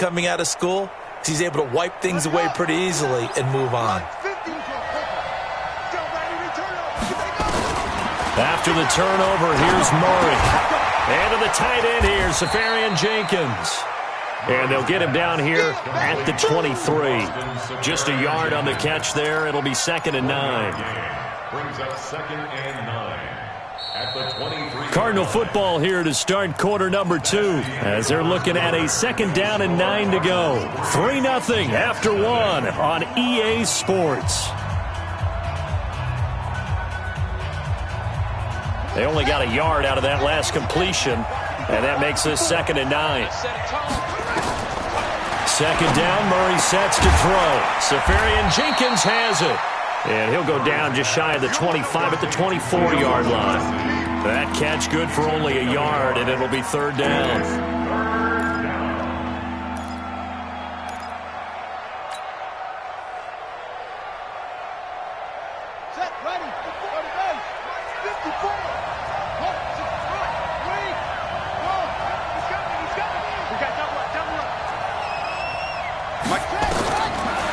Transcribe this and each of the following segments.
coming out of school. He's able to wipe things away pretty easily and move on. After the turnover, here's Murray. And to the tight end here, Safarian Jenkins. And they'll get him down here at the 23. Just a yard on the catch there. It'll be 2nd and 9. Brings up 2nd and 9. At the 23. Cardinal football here to start quarter number 2 as they're looking at a 2nd down and 9 to go. 3-0 after 1 on EA Sports. They only got a yard out of that last completion, and that makes this 2nd and 9. 2nd down, Murray sets to throw. Safarian Jenkins has it. And he'll go down just shy of the 25 at the 24-yard line. That catch good for only a yard, and it'll be 3rd down. Set, ready, 54 to base. 54.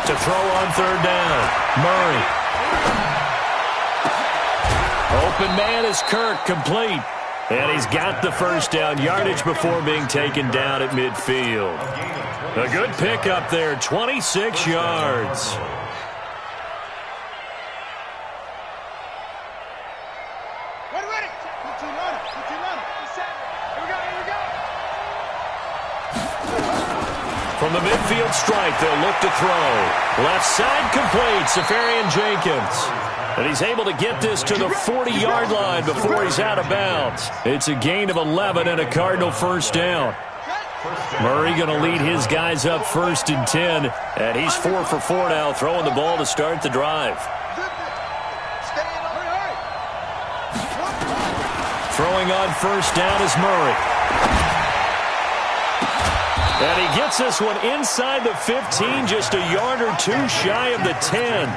To throw on 3rd down, Murray. Open man is Kirk, complete. And he's got the 1st down yardage before being taken down at midfield. A good pickup there, 26 yards. Ready. Put your runner. Here we go. From the midfield strike, they'll look to throw. Left side complete, Safarian Jenkins. And he's able to get this to the 40-yard line before he's out of bounds. It's a gain of 11 and a Cardinal 1st down. Murray going to lead his guys up 1st and 10. And he's 4 for 4 now, throwing the ball to start the drive. Throwing on 1st down is Murray. And he gets this one inside the 15, just a yard or 2 shy of the 10.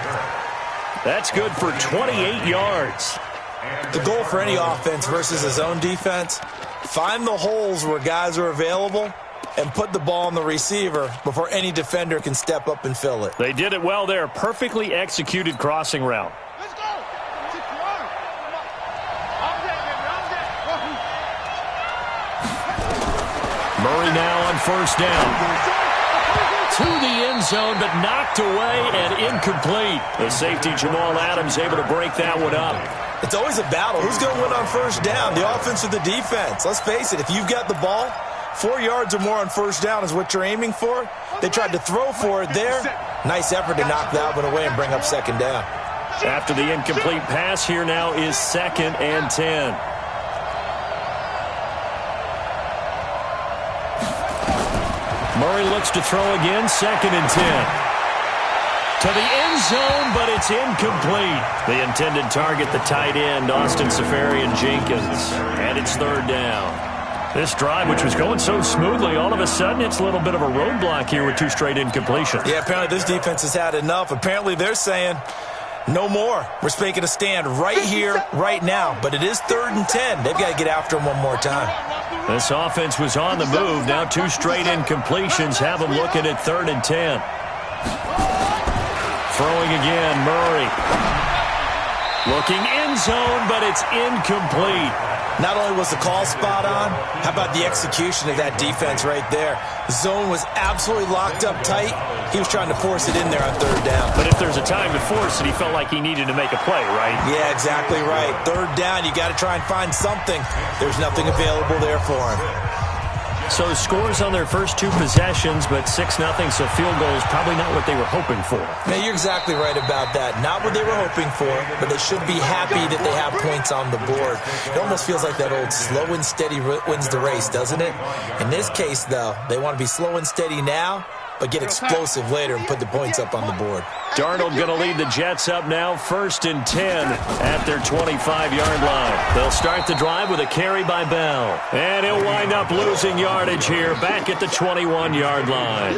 That's good for 28 yards. The goal for any offense versus his own defense, find the holes where guys are available and put the ball on the receiver before any defender can step up and fill it. They did it well there. Perfectly executed crossing route. Let's go. Murray now on 1st down. To the end zone, but knocked away and incomplete. The safety, Jamal Adams, able to break that one up. It's always a battle. Who's going to win on 1st down, the offense or the defense? Let's face it, if you've got the ball, 4 yards or more on 1st down is what you're aiming for. They tried to throw for it there. Nice effort to knock that one away and bring up 2nd down. After the incomplete pass, here now is 2nd and 10. Murray looks to throw again, 2nd and 10. To the end zone, but it's incomplete. The intended target, the tight end, Austin Safarian Jenkins. And it's 3rd down. This drive, which was going so smoothly, all of a sudden it's a little bit of a roadblock here with 2 straight incompletions. Yeah, apparently this defense has had enough. Apparently they're saying, no more. We're making a stand right here, right now. But it is 3rd and 10. They've got to get after him one more time. This offense was on the move. Now 2 straight incompletions have them looking at 3rd and 10. Throwing again, Murray. Looking end zone, but it's incomplete. Not only was the call spot on, how about the execution of that defense right there? The zone was absolutely locked up tight. He was trying to force it in there on 3rd down. But if there's a time to force it, he felt like he needed to make a play, right? Yeah, exactly right. 3rd down, you got to try and find something. There's nothing available there for him. So the scores on their first 2 possessions, but 6-0, so field goal is probably not what they were hoping for. Now, you're exactly right about that. Not what they were hoping for, but they should be happy that they have points on the board. It almost feels like that old slow and steady wins the race, doesn't it? In this case, though, they want to be slow and steady now, but get explosive later and put the points up on the board. Darnold going to lead the Jets up now, 1st and 10 at their 25-yard line. They'll start the drive with a carry by Bell. And he'll wind up losing yardage here back at the 21-yard line.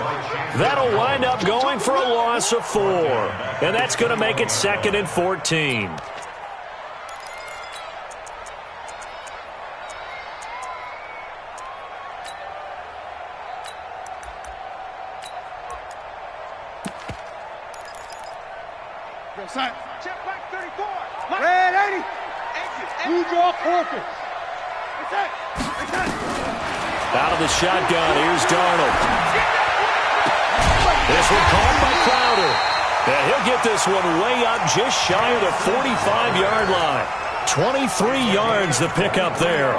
That'll wind up going for a loss of 4. And that's going to make it 2nd and 14. Check back 34. Red 80. Blue draw focus. Out of the shotgun, here's Darnold. This one caught by Crowder. And he'll get this one way up just shy of the 45-yard line. 23 yards to pick up there.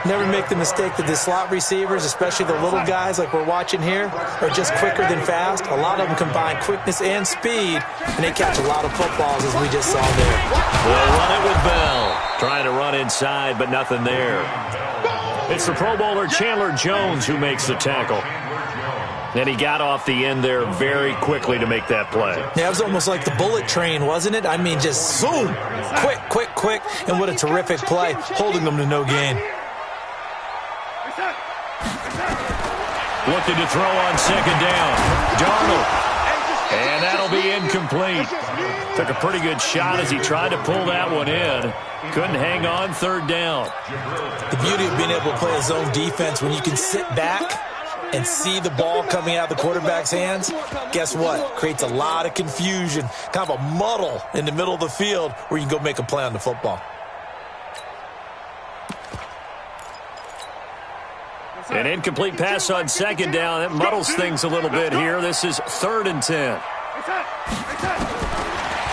Never make the mistake that the slot receivers, especially the little guys like we're watching here, are just quicker than fast. A lot of them combine quickness and speed, and they catch a lot of footballs, as we just saw there. They'll run it with Bell. Trying to run inside, but nothing there. It's the Pro Bowler Chandler Jones who makes the tackle. And he got off the end there very quickly to make that play. Yeah, it was almost like the bullet train, wasn't it? I mean, just zoom. Quick, quick, quick. And what a terrific play, holding them to no gain. Looking to throw on second down. Darnold. And that'll be incomplete. Took a pretty good shot as he tried to pull that one in. Couldn't hang on third down. The beauty of being able to play a zone defense when you can sit back and see the ball coming out of the quarterback's hands, guess what? Creates a lot of confusion, kind of a muddle in the middle of the field where you can go make a play on the football. An incomplete pass on second down. That muddles things a little bit here. This is 3rd and 10.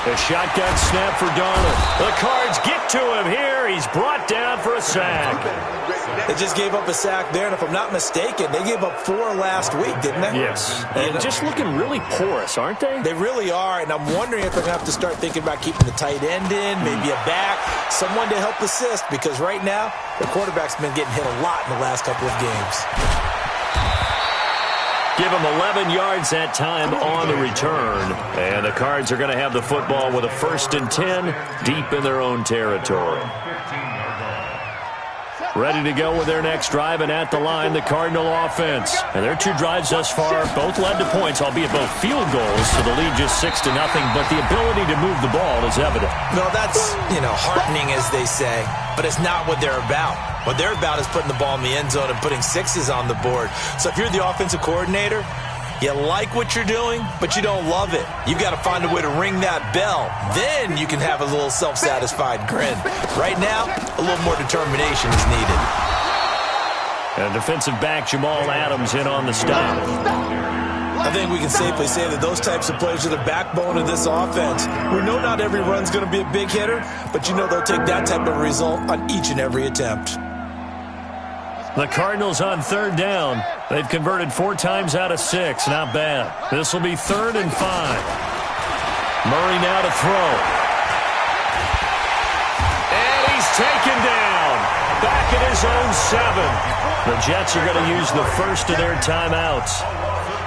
The shotgun snap for Darnold. The Cards get to him here. He's brought down for a sack. They just gave up a sack there, and if I'm not mistaken, they gave up 4 last week, didn't they? Yes. And just looking really porous, aren't they? They really are, and I'm wondering if they're going to have to start thinking about keeping the tight end in, maybe a back, someone to help assist, because right now, the quarterback's been getting hit a lot in the last couple of games. Give him 11 yards that time on the return. And the Cards are going to have the football with a 1st and 10 deep in their own territory. Ready to go with their next drive, and at the line, the Cardinal offense. And their 2 drives thus far both led to points, albeit both field goals, so the lead just 6-0, but the ability to move the ball is evident. Well, that's, heartening, as they say, but it's not what they're about. What they're about is putting the ball in the end zone and putting 6s on the board. So if you're the offensive coordinator, you like what you're doing, but you don't love it. You've got to find a way to ring that bell. Then you can have a little self-satisfied grin. Right now, a little more determination is needed. And defensive back Jamal Adams in on the stop. I think we can safely say that those types of plays are the backbone of this offense. We know not every run's going to be a big hitter, but they'll take that type of result on each and every attempt. The Cardinals on 3rd down. They've converted 4 times out of 6. Not bad. This will be 3rd and 5. Murray now to throw. And he's taken down. Back at his own 7. The Jets are going to use the first of their timeouts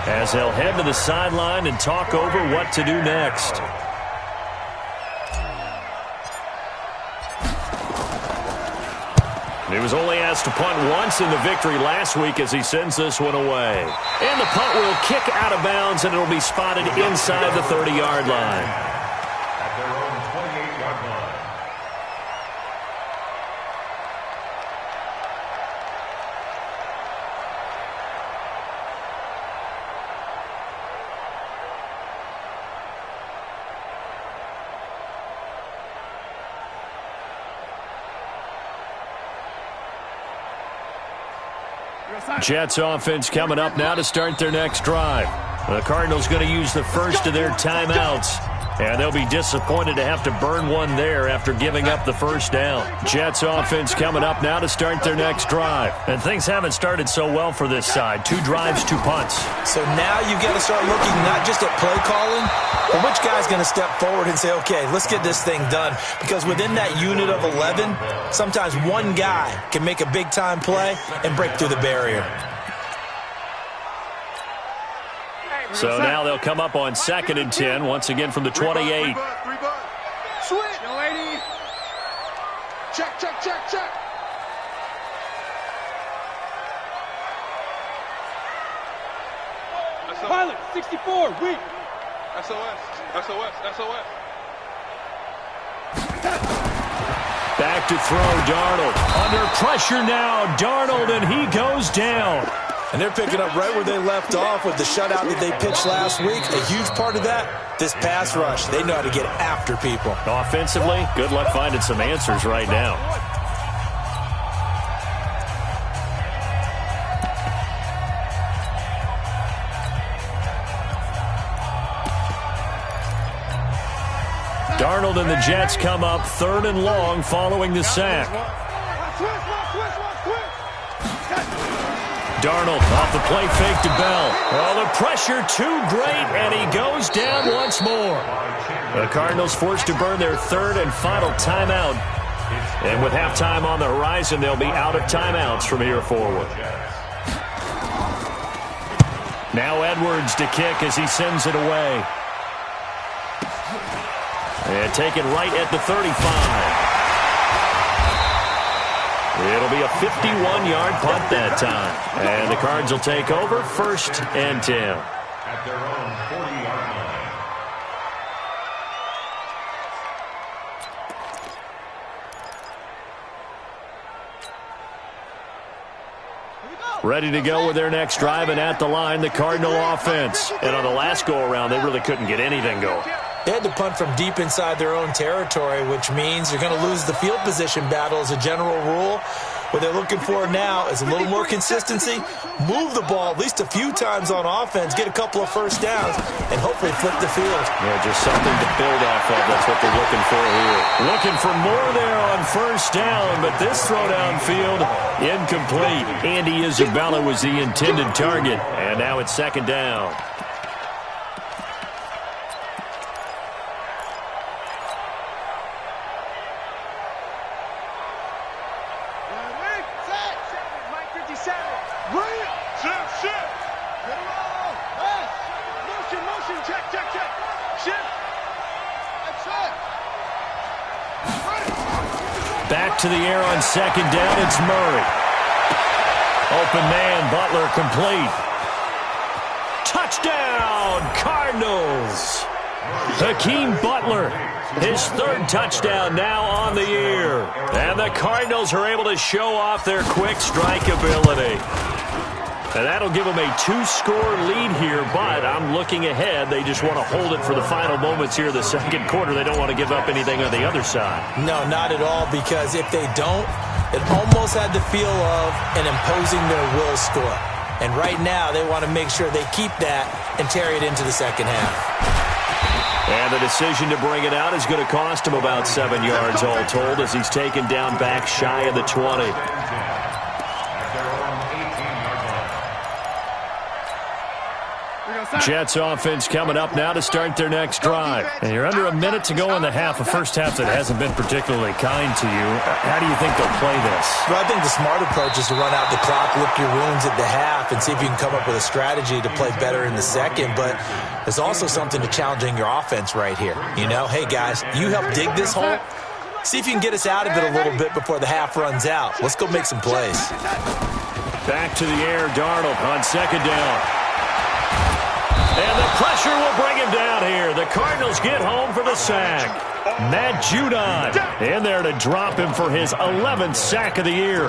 as they'll head to the sideline and talk over what to do next. He was only asked to punt once in the victory last week as he sends this one away. And the punt will kick out of bounds, and it'll be spotted inside the 30-yard line. At their own 28-yard line. Jets offense coming up now to start their next drive. The Cardinals going to use the first of their timeouts, and they'll be disappointed to have to burn one there after giving up the first down. Jets offense coming up now to start their next drive. And things haven't started so well for this side. 2 drives, 2 punts. So now you've got to start looking not just at play calling, but which guy's going to step forward and say, okay, let's get this thing done. Because within that unit of 11, sometimes one guy can make a big-time play and break through the barrier. So now they'll come up on 2nd and 10, once again from the 28. Switch. Yo, lady. Check. Pilot, 64, weak. SOS. Back to throw, Darnold. Under pressure now, Darnold, and he goes down. And they're picking up right where they left off with the shutout that they pitched last week. A huge part of that, this pass rush. They know how to get after people. Offensively, good luck finding some answers right now. Darnold and the Jets come up 3rd and long following the sack. Darnold off the play fake to Bell. Oh, the pressure too great, and he goes down once more. The Cardinals forced to burn their 3rd and final timeout. And with halftime on the horizon, they'll be out of timeouts from here forward. Now Edwards to kick as he sends it away. And taken right at the 35. It'll be a 51-yard punt that time. And the Cards will take over 1st and 10. At their own 40-yard line. Ready to go with their next drive, and at the line, the Cardinal offense. And on the last go-around, they really couldn't get anything going. They had to punt from deep inside their own territory, which means you're going to lose the field position battle as a general rule. What they're looking for now is a little more consistency, move the ball at least a few times on offense, get a couple of first downs, and hopefully flip the field. Yeah, just something to build off of. That's what they're looking for here. Looking for more there on first down, but this throw downfield incomplete. Andy Isabella was the intended target, and now it's 2nd down. Back to the air on 2nd down, it's Murray. Open man, Butler complete. Touchdown, Cardinals! Hakeem Butler, his 3rd touchdown now on the year. And the Cardinals are able to show off their quick strike ability. And that'll give them a 2-score lead here, but I'm looking ahead. They just want to hold it for the final moments here of the 2nd quarter. They don't want to give up anything on the other side. No, not at all, because if they don't, it almost had the feel of an imposing their will score. And right now, they want to make sure they keep that and carry it into the 2nd half. And the decision to bring it out is going to cost him about 7 yards all told as he's taken down back shy of the 20. Jets offense coming up now to start their next drive. And you're under a minute to go in the half, a first half that hasn't been particularly kind to you. How do you think they'll play this? Well, I think the smart approach is to run out the clock, lick your wounds at the half, and see if you can come up with a strategy to play better in the 2nd. But there's also something to challenging your offense right here. You know, hey, guys, you help dig this hole. See if you can get us out of it a little bit before the half runs out. Let's go make some plays. Back to the air, Darnold on 2nd down. And the pressure will bring him down here. The Cardinals get home for the sack. Matt Judon in there to drop him for his 11th sack of the year.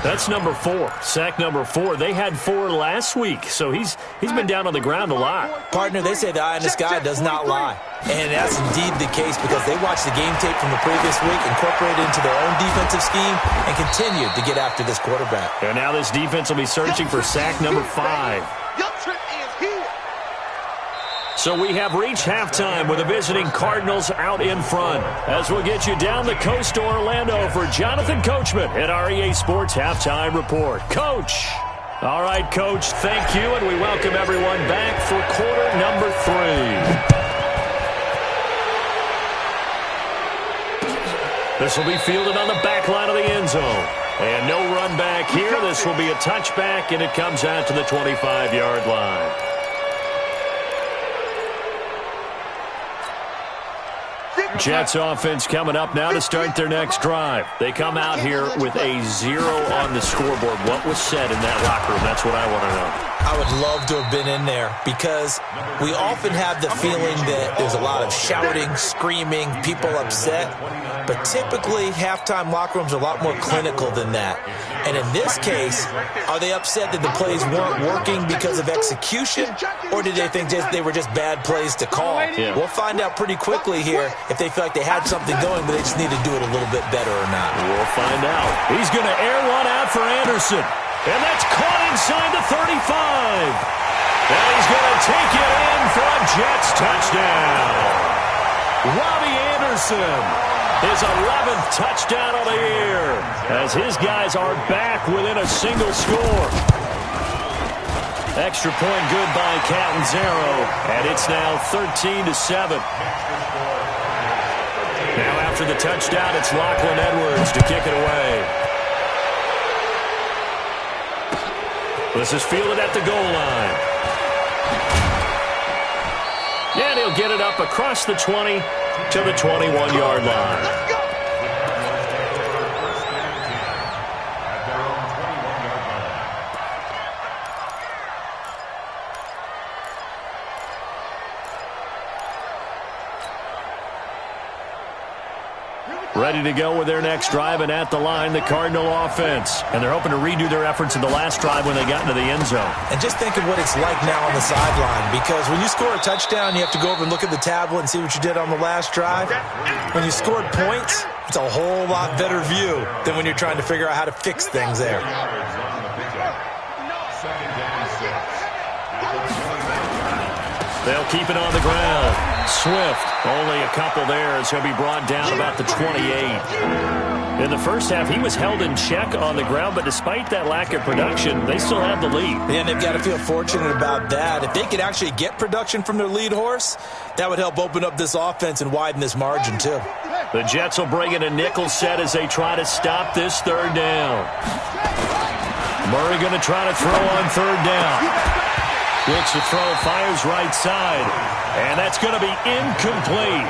That's number 4. Sack number 4. They had 4 last week, so he's been down on the ground a lot. Partner, they say the eye in the sky does not lie. And that's indeed the case because they watched the game tape from the previous week, incorporated into their own defensive scheme, and continued to get after this quarterback. And now this defense will be searching for sack number 5. So we have reached halftime with the visiting Cardinals out in front. As we'll get you down the coast to Orlando for Jonathan Coachman at our EA Sports Halftime Report. Coach! All right, Coach, thank you, and we welcome everyone back for quarter number 3. This will be fielded on the back line of the end zone. And no run back here. This will be a touchback, and it comes out to the 25-yard line. Jets offense coming up now to start their next drive. They come out here with a 0 on the scoreboard. What was said in that locker room? That's what I want to know. I would love to have been in there because we often have the feeling that there's a lot of shouting, screaming, people upset. But typically, halftime locker rooms are a lot more clinical than that. And in this case, are they upset that the plays weren't working because of execution? Or did they think they were just bad plays to call? Yeah. We'll find out pretty quickly here if they feel like they had something going, but they just need to do it a little bit better or not. We'll find out. He's going to air one out for Anderson. And that's caught inside the 35. And he's going to take it in for a Jets touchdown. Robbie Anderson, his 11th touchdown of the year, as his guys are back within a single score. Extra point good by Catanzaro, and it's now 13-7. Now after the touchdown, it's Lachlan Edwards to kick it away. This is fielded at the goal line. And he'll get it up across the 20 to the 21-yard line. Ready to go with their next drive, and at the line, the Cardinal offense. And they're hoping to redo their efforts in the last drive when they got into the end zone. And just think of what it's like now on the sideline, because when you score a touchdown, you have to go over and look at the tablet and see what you did on the last drive. When you scored points, it's a whole lot better view than when you're trying to figure out how to fix things there. They'll keep it on the ground. Swift, only a couple there as he'll be brought down about the 28. In the first half, he was held in check on the ground, but despite that lack of production, they still have the lead. And they've got to feel fortunate about that. If they could actually get production from their lead horse, that would help open up this offense and widen this margin too. The Jets will bring in a nickel set as they try to stop this third down. Murray going to try to throw on third down. Looks to throw, fires right side, and that's going to be incomplete.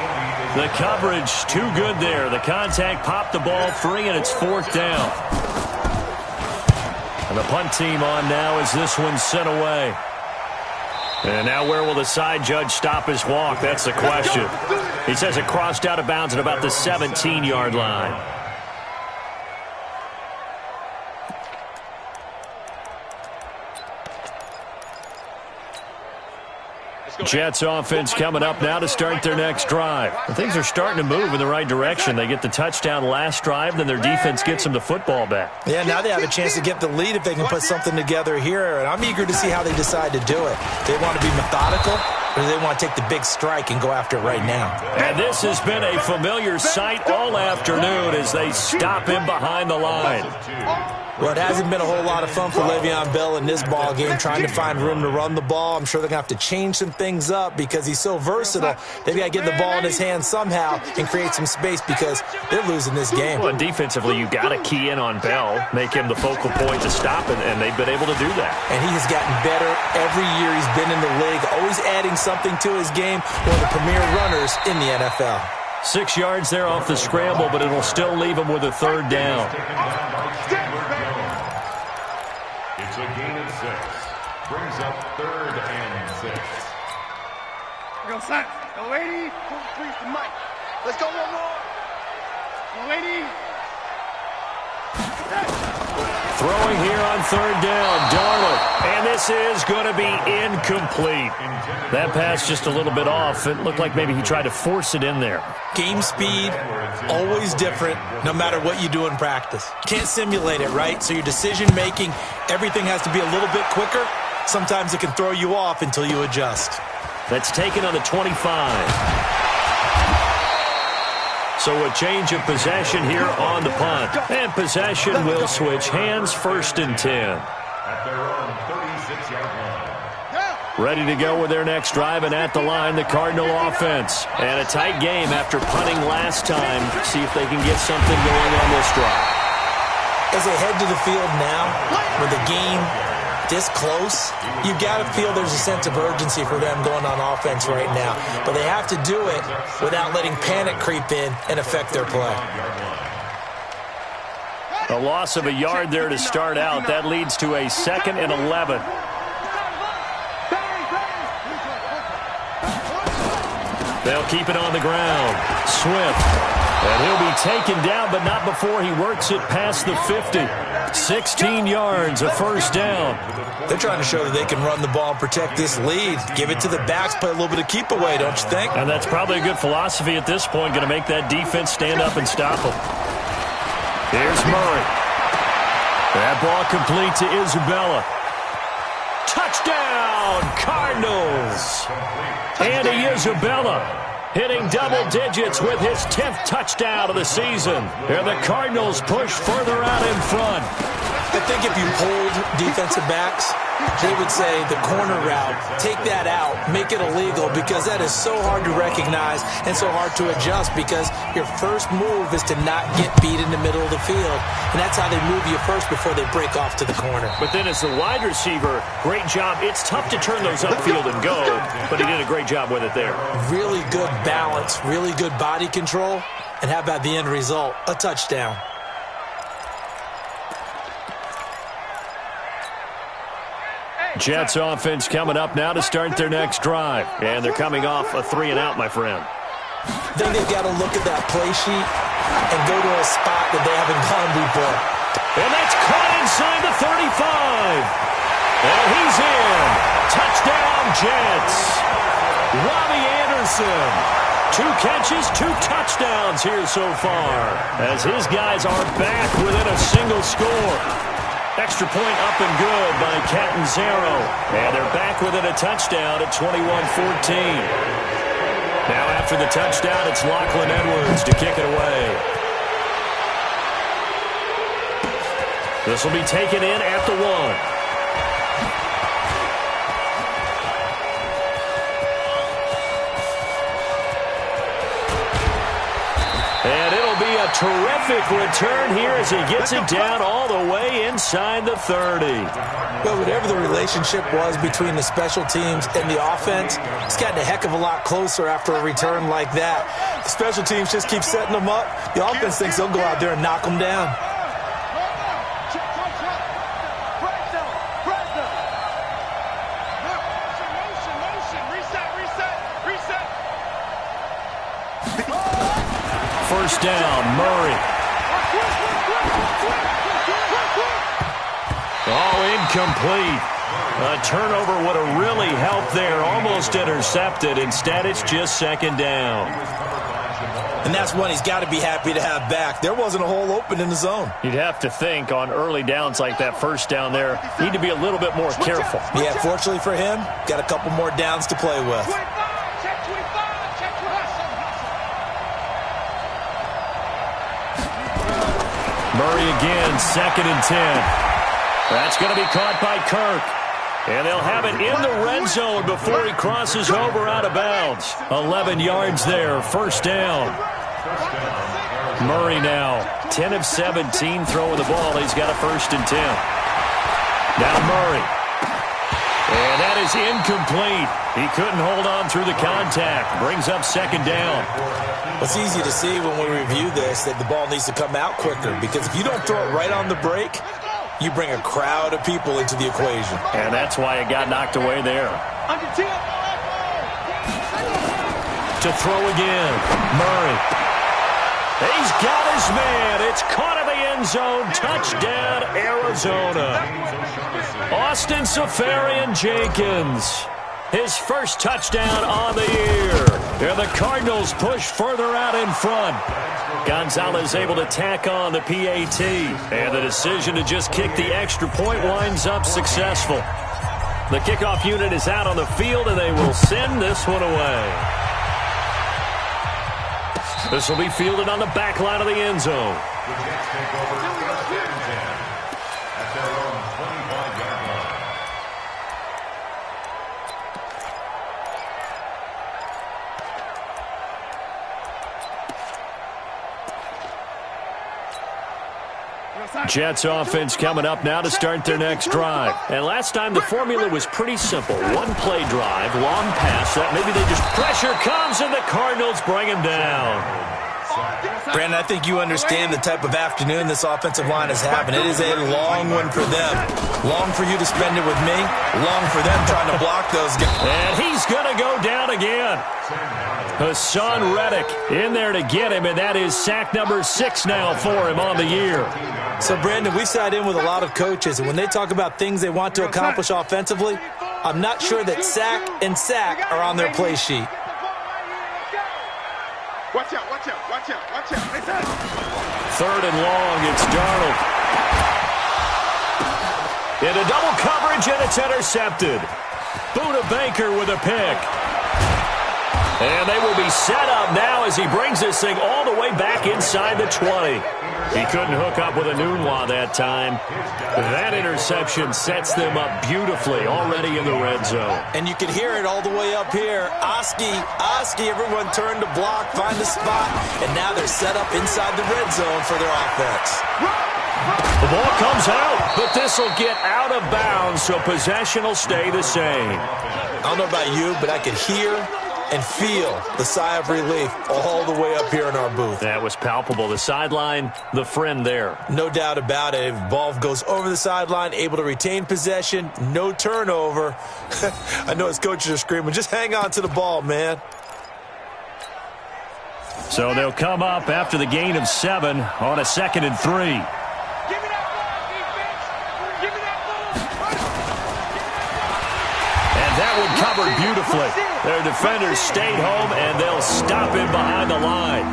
The coverage too good there. The contact popped the ball free, and it's fourth down. And the punt team on now as this one's sent away. And now where will the side judge stop his walk? That's the question. He says it crossed out of bounds at about the 17-yard line. Jets offense coming up now to start their next drive. And things are starting to move in the right direction. They get the touchdown last drive, then their defense gets them the football back. Yeah, now they have a chance to get the lead if they can put something together here. And I'm eager to see how they decide to do it. They want to be methodical, or do they want to take the big strike and go after it right now? And this has been a familiar sight all afternoon as they stop him behind the line. Well, it hasn't been a whole lot of fun for Le'Veon Bell in this ball game, trying to find room to run the ball. I'm sure they're going to have to change some things up because he's so versatile. They've got to get the ball in his hands somehow and create some space because they're losing this game. Well, defensively, you've got to key in on Bell, make him the focal point to stop it, and they've been able to do that. And he has gotten better every year he's been in the league, always adding something to his game. One of the premier runners in the NFL. 6 yards there off the scramble, but it'll still leave him with a third down. It's a gain of 6. Brings up 3rd and 6. Go, son. Go, 80. Please, the mic. Let's go one more. Go, 80. Throwing here on third down, Darnold. And this is going to be incomplete. That pass just a little bit off. It looked like maybe he tried to force it in there. Game speed, always different, no matter what you do in practice. Can't simulate it, right? So your decision-making, everything has to be a little bit quicker. Sometimes it can throw you off until you adjust. That's taken on the 25. So a change of possession here on the punt. And possession will switch hands, 1st and 10. At their own 36-yard line. Ready to go with their next drive, and at the line, the Cardinal offense. And a tight game after punting last time. See if they can get something going on this drive. As they head to the field now, with the game this close, you got to feel there's a sense of urgency for them going on offense right now. But they have to do it without letting panic creep in and affect their play. A loss of a yard there to start out. That leads to a 2nd and 11. They'll keep it on the ground. Swift. And he'll be taken down, but not before he works it past the 50. 16 yards, a first down. They're trying to show that they can run the ball and protect this lead. Give it to the backs, play a little bit of keep away, don't you think? And that's probably a good philosophy at this point, going to make that defense stand up and stop them. Here's Murray. That ball complete to Isabella. Touchdown, Cardinals. Andy Isabella hitting double digits with his 10th touchdown of the season. And the Cardinals push further out in front. I think if you hold defensive backs, they would say the corner route, take that out, make it illegal, because that is so hard to recognize and so hard to adjust, because your first move is to not get beat in the middle of the field. And that's how they move you first before they break off to the corner. But then as the wide receiver, great job. It's tough to turn those upfield and go, but he did a great job with it there. Really good balance, really good body control, and how about the end result? A touchdown. Jets offense coming up now to start their next drive. And they're coming off a 3-and-out, my friend. I think they've got to look at that play sheet and go to a spot that they haven't gone before. And that's caught inside the 35. And he's in. Touchdown, Jets. Robbie Anderson. 2 catches, 2 touchdowns here so far, as his guys are back within a single score. Extra point up and good by Catanzaro. And they're back within a touchdown at 21-14. Now after the touchdown, it's Lachlan Edwards to kick it away. This will be taken in at the 1. And it'll be a terrific return here as he gets it down all the way inside the 30. Well, whatever the relationship was between the special teams and the offense, it's gotten a heck of a lot closer after a return like that. The special teams just keep setting them up. The offense thinks they'll go out there and knock them down. First down, Murray. Oh, incomplete. A turnover would have really helped there. Almost intercepted. Instead, it's just 2nd down. And that's one he's got to be happy to have back. There wasn't a hole open in the zone. You'd have to think on early downs like that first down there, need to be a little bit more careful. Yeah, fortunately for him, got a couple more downs to play with. Murray again, 2nd and 10. That's going to be caught by Kirk. And they'll have it in the red zone before he crosses over out of bounds. 11 yards there, first down. Murray now, 10 of 17 throwing the ball. He's got a 1st and 10. Now Murray. And that is incomplete. He couldn't hold on through the contact. Brings up 2nd down. It's easy to see when we review this that the ball needs to come out quicker, because if you don't throw it right on the break, you bring a crowd of people into the equation. And that's why it got knocked away there. To throw again, Murray. He's got his man. It's caught in the end zone. Touchdown, Arizona. Austin Seferian-Jenkins. His first touchdown on the year. And the Cardinals push further out in front. Gonzalez able to tack on the PAT. And the decision to just kick the extra point winds up successful. The kickoff unit is out on the field, and they will send this one away. This will be fielded on the back line of the end zone. Jets offense coming up now to start their next drive. And last time the formula was pretty simple. One play drive, long pass. That maybe they just pressure comes and the Cardinals bring him down. Brandon, I think you understand the type of afternoon this offensive line is having. It is a long one for them. Long for you to spend it with me. Long for them trying to block those guys. And he's going to go down again. Hassan Reddick in there to get him, and that is sack number 6 now for him on the year. So, Brandon, we've sat in with a lot of coaches, and when they talk about things they want to accomplish offensively, I'm not sure that sack and sack are on their play sheet. Watch out, watch out, watch out, watch out. Third and long, it's Darnold. Into double coverage, and it's intercepted. Buda Baker with a pick. And they will be set up now as he brings this thing all the way back inside the 20. He couldn't hook up with a Nunwa that time. That interception sets them up beautifully already in the red zone. And you can hear it all the way up here. Oski, everyone turned to block, find a spot, and now they're set up inside the red zone for their offense. The ball comes out, but this will get out of bounds, so possession will stay the same. I don't know about you, but I could hear and feel the sigh of relief all the way up here in our booth. That was palpable. The sideline, the friend there. No doubt about it. If ball goes over the sideline, able to retain possession, no turnover. I know his coaches are screaming, just hang on to the ball, man. So they'll come up after the gain of 7 on a 2nd and 3. That one covered beautifully. Their defenders stayed home, and they'll stop him behind the line.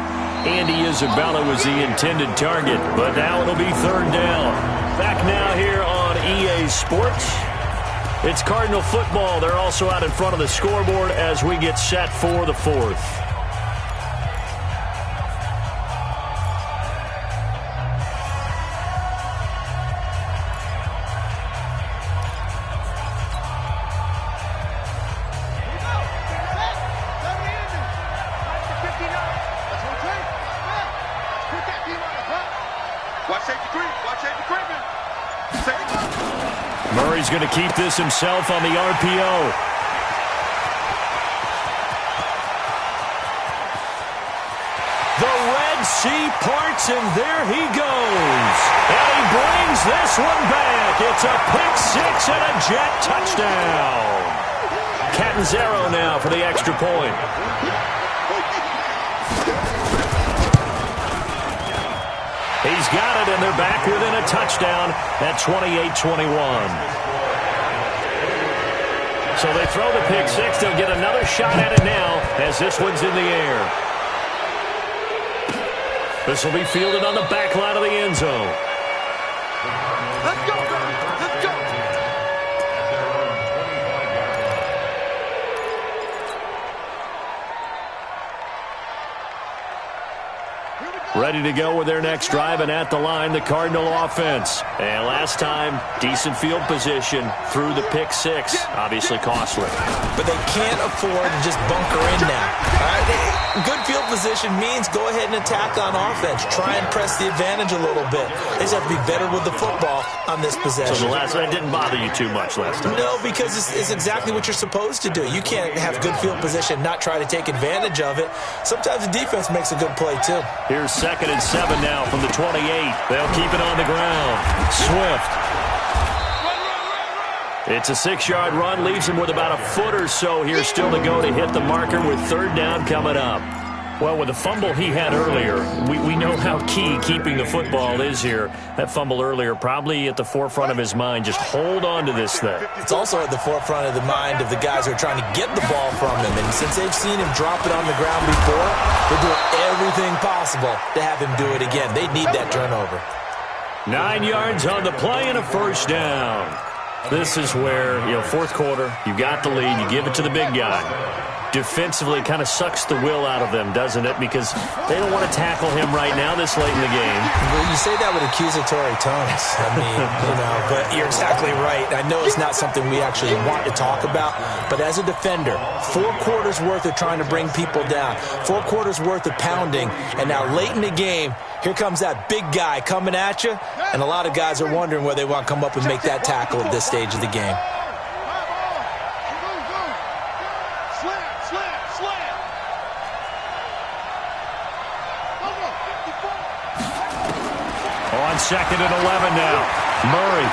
Andy Isabella was the intended target, but now it'll be 3rd down. Back now here on EA Sports. It's Cardinal football. They're also out in front of the scoreboard as we get set for the 4th. Murray's going to keep this himself on the RPO. The Red Sea parts, and there he goes. And he brings this one back. It's a pick 6 and a Jet touchdown. Catanzaro now for the extra point. He's got it, and they're back within a touchdown at 28-21. So they throw the pick 6. They'll get another shot at it now as this one's in the air. This will be fielded on the back line of the end zone. Let's go, let's go. Ready to go with their next drive, and at the line, the Cardinal offense. And last time, decent field position through the pick 6. Obviously costly. But they can't afford to just bunker in now. All right? Good field position means go ahead and attack on offense. Try and press the advantage a little bit. They just have to be better with the football on this possession. So the last one didn't bother you too much last time? No, because it's exactly what you're supposed to do. You can't have good field position, not try to take advantage of it. Sometimes the defense makes a good play, too. Here's 2nd and 7 now from the 28. They'll keep it on the ground. Swift. It's a 6-yard run. Leaves him with about a foot or so here still to go to hit the marker with 3rd down coming up. Well, with the fumble he had earlier, we know how key keeping the football is here. That fumble earlier probably at the forefront of his mind. Just hold on to this thing. It's also at the forefront of the mind of the guys who are trying to get the ball from him. And since they've seen him drop it on the ground before, they're doing everything possible to have him do it again. They need that turnover. 9 yards on the play and a 1st down. This is where, 4th quarter, you got the lead, you give it to the big guy. defensively kind of sucks the will out of them, doesn't it? Because they don't want to tackle him right now this late in the game. Well, you say that with accusatory tones. I mean, but you're exactly right. I know it's not something we actually want to talk about, but as a defender, 4 quarters worth of trying to bring people down, 4 quarters worth of pounding, and now late in the game, here comes that big guy coming at you, and a lot of guys are wondering whether they want to come up and make that tackle at this stage of the game. On 2nd and 11 now. Murray.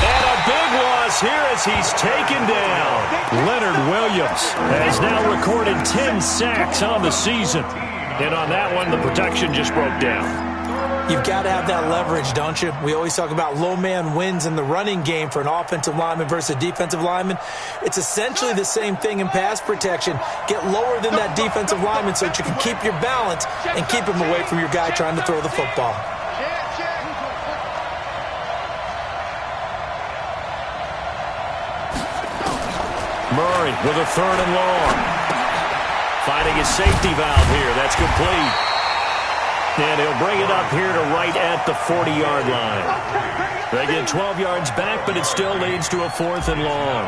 And a big loss here as he's taken down. Leonard Williams has now recorded 10 sacks on the season. And on that one, the protection just broke down. You've got to have that leverage, don't you? We always talk about low man wins in the running game for an offensive lineman versus a defensive lineman. It's essentially the same thing in pass protection. Get lower than that defensive lineman so that you can keep your balance and keep him away from your guy trying to throw the football. Murray with a 3rd and long. Finding his safety valve here. That's complete. And he'll bring it up here to right at the 40-yard line. They get 12 yards back, but it still leads to a 4th and long.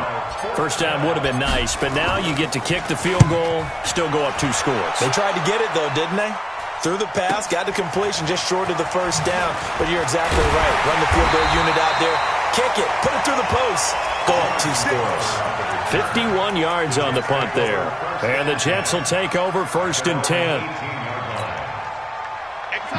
First down would have been nice, but now you get to kick the field goal, still go up 2 scores. They tried to get it, though, didn't they? Threw the pass, got the completion just short of the first down. But you're exactly right. Run the field goal unit out there, kick it, put it through the post, go up 2 scores. 51 yards on the punt there. And the Jets will take over 1st and 10.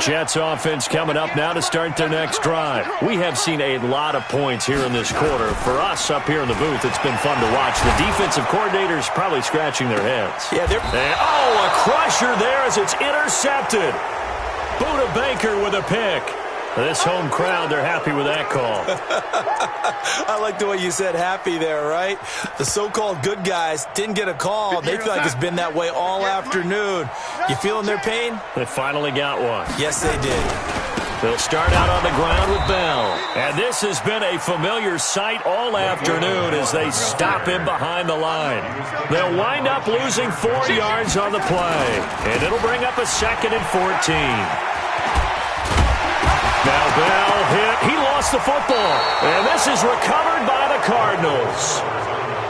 Jets offense coming up now to start their next drive. We have seen a lot of points here in this quarter. For us up here in the booth, it's been fun to watch. The defensive coordinators probably scratching their heads. Yeah, a crusher there as it's intercepted. Buda Baker with a pick. This home crowd, they're happy with that call. I like the way you said happy there, right? The so-called good guys didn't get a call. They feel like it's been that way all afternoon. You feeling their pain? They finally got one. Yes, they did. They'll start out on the ground with Bell. And this has been a familiar sight all afternoon as they stop him behind the line. They'll wind up losing 4 yards on the play. And it'll bring up a 2nd and 14. Now Bell hit. He lost the football. And this is recovered by the Cardinals.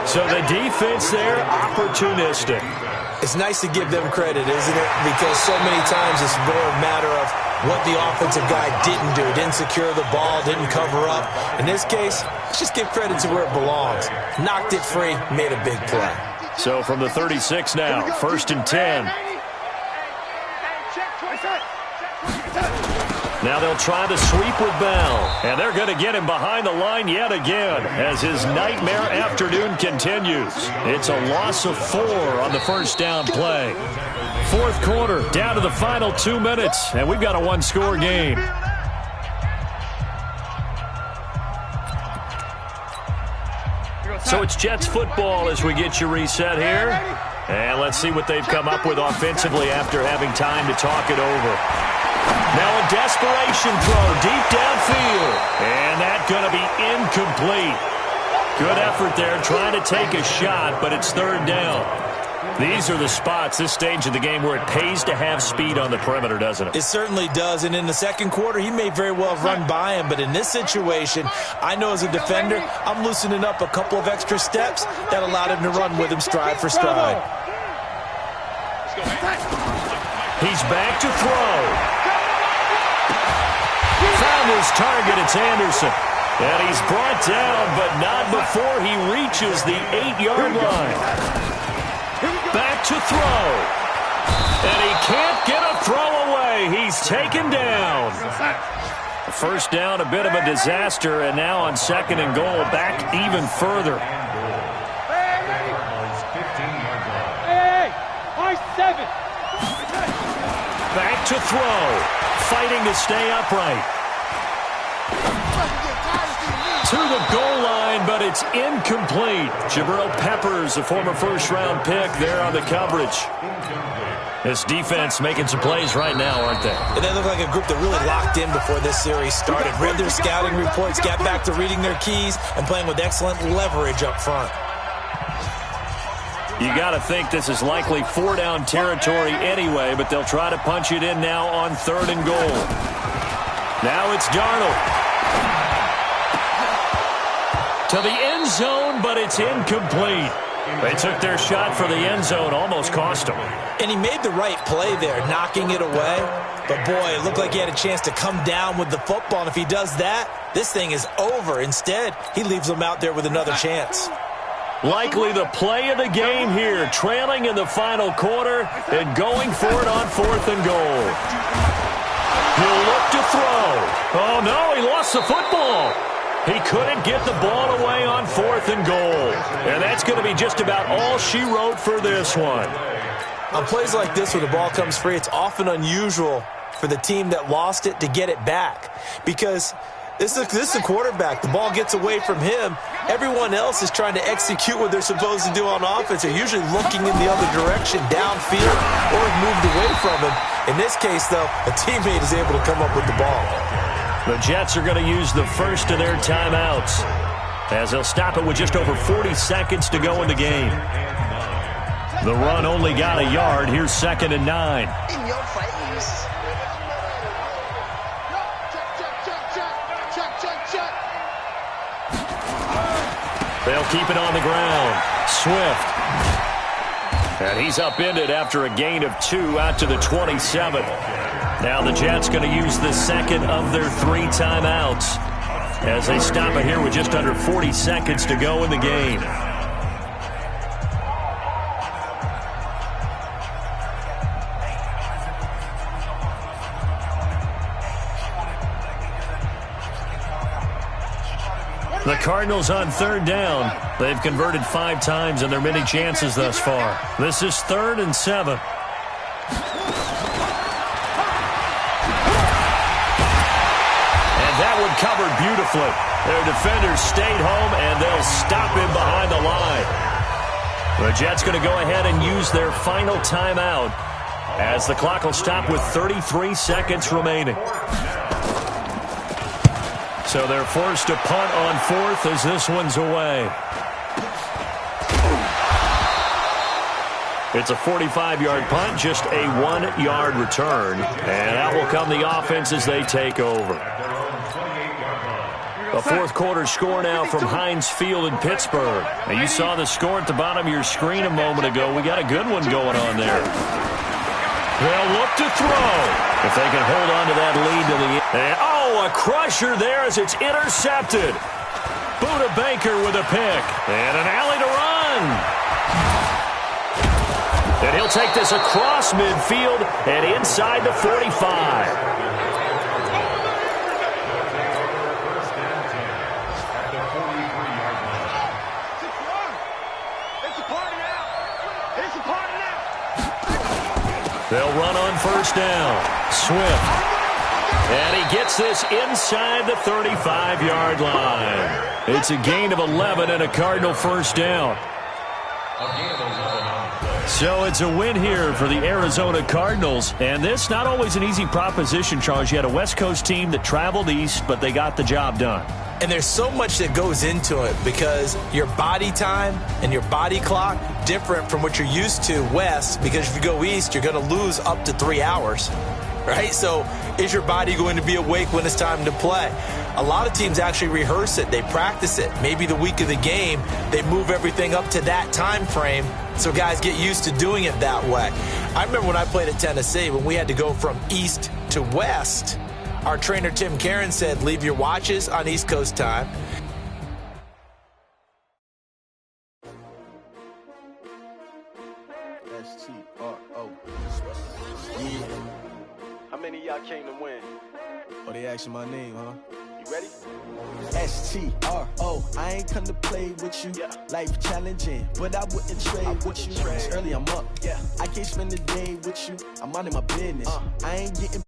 So the defense there, opportunistic. It's nice to give them credit, isn't it? Because so many times it's more a matter of what the offensive guy didn't do. Didn't secure the ball, didn't cover up. In this case, let's just give credit to where it belongs. Knocked it free, made a big play. So from the 36 now, 1st and 10. Now they'll try to sweep with Bell. And they're going to get him behind the line yet again as his nightmare afternoon continues. It's a loss of 4 on the first down play. 4th quarter, down to the final 2 minutes, and we've got a 1-score game. So it's Jets football as we get you reset here. And let's see what they've come up with offensively after having time to talk it over. Now a desperation throw deep downfield. And that's going to be incomplete. Good effort there trying to take a shot, but it's 3rd down. These are the spots, this stage of the game, where it pays to have speed on the perimeter, doesn't it? It certainly does, and in the 2nd quarter, he may very well have run by him, but in this situation, I know as a defender, I'm loosening up a couple of extra steps that allowed him to run with him stride for stride. He's back to throw. Found his target, it's Anderson. And he's brought down, but not before he reaches the 8-yard line. Back to throw. And he can't get a throw away. He's taken down. First down, a bit of a disaster, and now on 2nd and goal, back even further. Back to throw. Fighting to stay upright. To the goal line, but it's incomplete. Jabril Peppers, a former first-round pick, there on the coverage. This defense making some plays right now, aren't they? And they look like a group that really locked in before this series started. Read their scouting reports, got back to reading their keys, and playing with excellent leverage up front. You got to think this is likely 4-down territory anyway, but they'll try to punch it in now on 3rd and goal. Now it's Darnold. To the end zone, but it's incomplete. They took their shot for the end zone, almost cost them. And he made the right play there, knocking it away. But, boy, it looked like he had a chance to come down with the football. And if he does that, this thing is over. Instead, he leaves them out there with another chance. Likely the play of the game here, trailing in the final quarter and going for it on 4th and goal. He'll look to throw. Oh, no, he lost the football. He couldn't get the ball away on 4th and goal. And that's going to be just about all she wrote for this one. On plays like this, when the ball comes free, it's often unusual for the team that lost it to get it back. Because this is a quarterback. The ball gets away from him. Everyone else is trying to execute what they're supposed to do on offense. They're usually looking in the other direction, downfield, or have moved away from him. In this case, though, a teammate is able to come up with the ball. The Jets are going to use the first of their timeouts as they'll stop it with just over 40 seconds to go in the game. The run only got a yard. Here's 2nd and 9. In your face. They'll keep it on the ground. Swift. And he's upended after a gain of 2 out to the 27. Now the Jets going to use the second of their 3 timeouts as they stop it here with just under 40 seconds to go in the game. The Cardinals on 3rd down. They've converted 5 times in their many chances thus far. This is 3rd and 7. And that one covered beautifully. Their defenders stayed home, and they'll stop him behind the line. The Jets going to go ahead and use their final timeout as the clock will stop with 33 seconds remaining. So they're forced to punt on 4th as this one's away. It's a 45-yard punt, just a 1-yard return. And out will come the offense as they take over. A 4th quarter score now from Heinz Field in Pittsburgh. Now you saw the score at the bottom of your screen a moment ago. We got a good one going on there. They'll look to throw. If they can hold on to that lead to the end. And, a crusher there as it's intercepted. Buda Baker with a pick. And an alley to run. And he'll take this across midfield and inside the 45. They'll run on 1st down. Swift. And he gets this inside the 35-yard line. It's a gain of 11 and a Cardinal 1st down. So it's a win here for the Arizona Cardinals. And this not always an easy proposition, Charles. You had a West Coast team that traveled east, but they got the job done. And there's so much that goes into it because your body time and your body clock different from what you're used to west, because if you go east, you're going to lose up to 3 hours, right? So is your body going to be awake when it's time to play? A lot of teams actually rehearse it. They practice it. Maybe the week of the game, they move everything up to that time frame so guys get used to doing it that way. I remember when I played at Tennessee, when we had to go from east to west, our trainer, Tim Karen, said, leave your watches on East Coast time. S-T-R-O. Yeah. How many of y'all came to win? Oh, they asking my name, huh? You ready? S-T-R-O. I ain't come to play with you. Yeah. Life challenging, but I wouldn't trade with you. It's early, I'm up. Yeah. I can't spend the day with you. I'm minding my business. I ain't getting